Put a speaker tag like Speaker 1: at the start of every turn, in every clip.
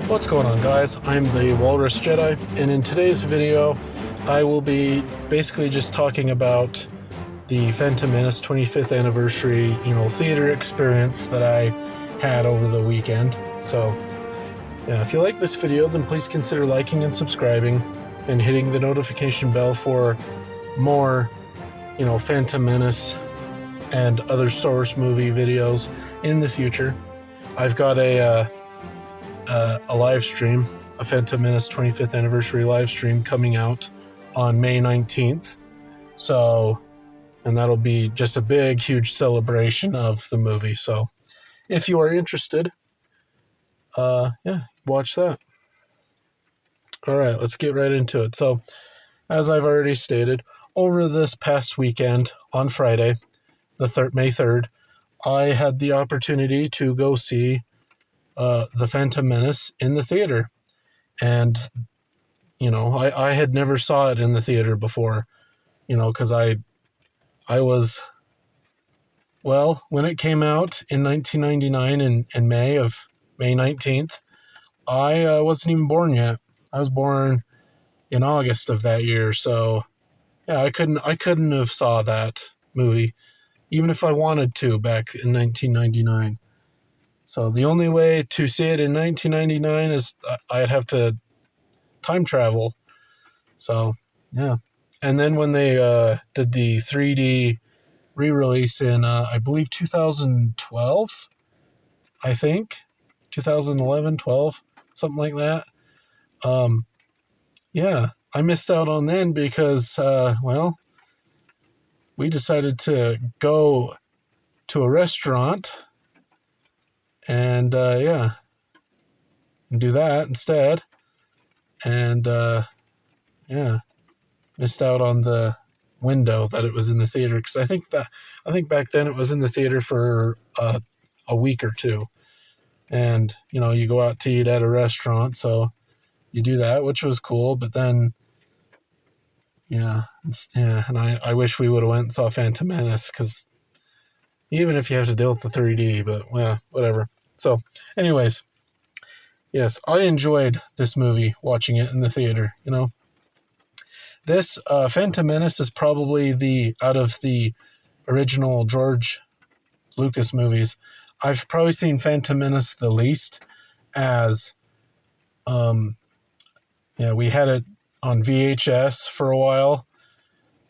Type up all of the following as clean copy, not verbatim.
Speaker 1: What's going on, guys? I'm the Walrus Jedi, and in today's video I will be basically just talking about the Phantom Menace 25th anniversary, theater experience that I had over the weekend. So, yeah, if you like this video, then please consider liking and subscribing and hitting the notification bell for more, Phantom Menace and other Star Wars movie videos in the future. I've got a live stream, a Phantom Menace 25th anniversary live stream coming out on May 19th. So, and that'll be just a big, huge celebration of the movie. So, if you are interested, watch that. All right, let's get right into it. So, as I've already stated, over this past weekend on Friday, May 3rd, I had the opportunity to go see the Phantom Menace in the theater. And, I had never saw it in the theater before, because I was, when it came out in 1999 in May 19th, I wasn't even born yet. I was born in August of that year. So, yeah, I couldn't have saw that movie, even if I wanted to back in 1999. So the only way to see it in 1999 is I'd have to time travel. So, yeah. And then when they did the 3D re-release in, I believe, 2012, I think, 2011, 12, something like that. I missed out on then because, we decided to go to a restaurant and do that instead. And missed out on the window that it was in the theater, because I think back then it was in the theater for a week or two. And you go out to eat at a restaurant, so you do that, which was cool. But then and I wish we would have went and saw Phantom Menace, because even if you have to deal with the 3D, but whatever. So, anyways, yes, I enjoyed this movie, watching it in the theater. This Phantom Menace is probably out of the original George Lucas movies, I've probably seen Phantom Menace the least, as we had it on VHS for a while,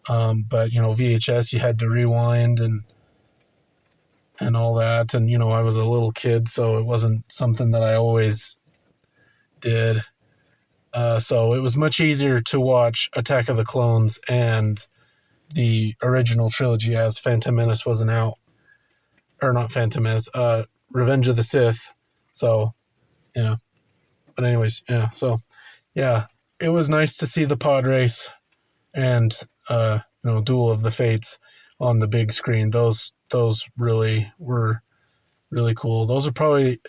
Speaker 1: but VHS, you had to rewind and all that, and I was a little kid, so it wasn't something that I always did. So it was much easier to watch Attack of the Clones and the original trilogy, as Phantom Menace wasn't out. Or not Phantom Menace, Revenge of the Sith. So, yeah. But anyways, yeah. So, yeah. It was nice to see the pod race and, Duel of the Fates on the big screen. Those really were really cool. Those are probably,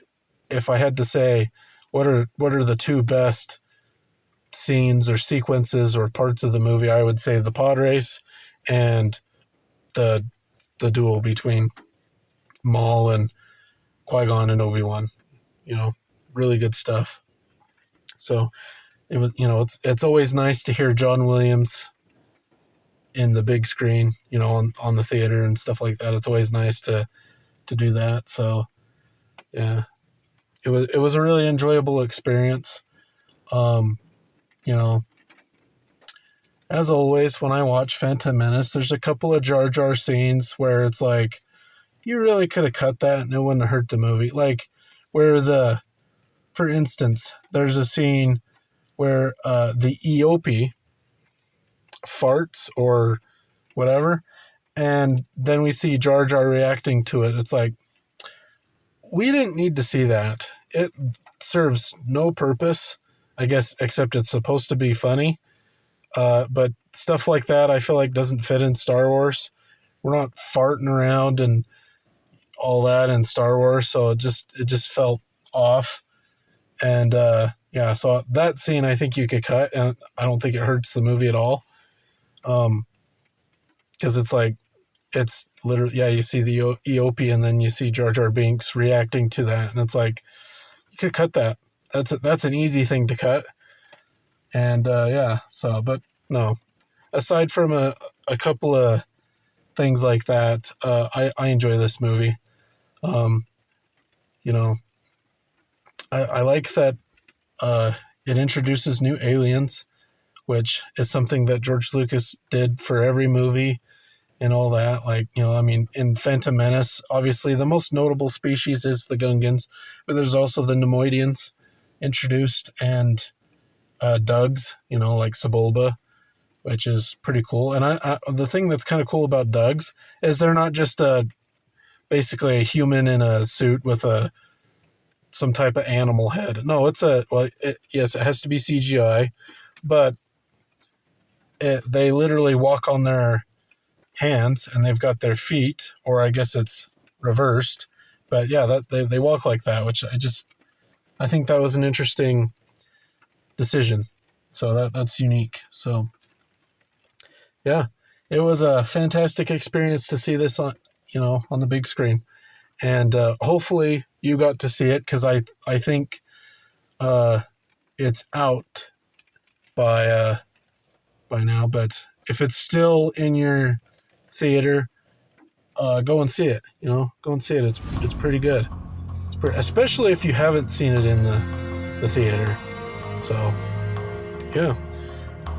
Speaker 1: if I had to say, what are the two best scenes or sequences or parts of the movie, I would say the pod race and the duel between Maul and Qui-Gon and Obi-Wan. Really good stuff. So it was, it's always nice to hear John Williams in the big screen, on the theater and stuff like that. It's always nice to do that. So yeah, it was a really enjoyable experience. As always, when I watch Phantom Menace, there's a couple of Jar Jar scenes where it's like, you really could have cut that and it wouldn't have hurt the movie. Like, for instance, there's a scene where the EOP farts or whatever, and then we see Jar Jar reacting to it. It's like, we didn't need to see that. It serves no purpose, I guess, except it's supposed to be funny. But stuff like that, I feel like, doesn't fit in Star Wars. We're not farting around and all that in Star Wars, so it just felt off. And so that scene I think you could cut, and I don't think it hurts the movie at all. Because it's like, it's literally, you see the EOP and then you see Jar Jar Binks reacting to that, and it's like, you could cut that. that's an easy thing to cut. And yeah, so, but no, aside from a couple of things like that, I enjoy this movie. You know, I like that it introduces new aliens, which is something that George Lucas did for every movie and all that. Like, I mean, in Phantom Menace, obviously the most notable species is the Gungans, but there's also the Nemoidians introduced, and Dugs, like Sebulba, which is pretty cool. And the thing that's kind of cool about Dugs is they're not just basically a human in a suit with some type of animal head. No, yes, it has to be CGI, but they literally walk on their hands and they've got their feet, or I guess it's reversed. But yeah, that they walk like that, which I think that was an interesting decision. So that's unique. So yeah, it was a fantastic experience to see this on the big screen, and hopefully you got to see it, because I think it's out by now. But if it's still in your theater, go and see it. Go and see it. It's pretty good. Especially if you haven't seen it in the theater. So yeah.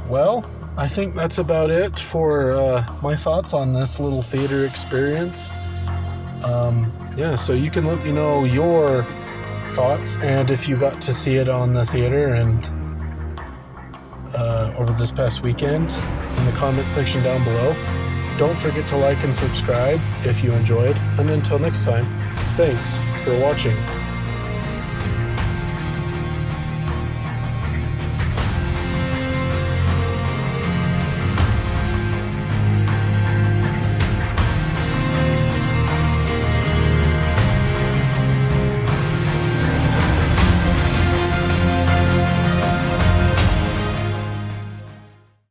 Speaker 1: Well, I think that's about it for my thoughts on this little theater experience. Yeah, so you can let me know your thoughts, and if you got to see it on the theater and over this past weekend, in the comment section down below. Don't forget to like and subscribe if you enjoyed, and until next time, thanks for watching.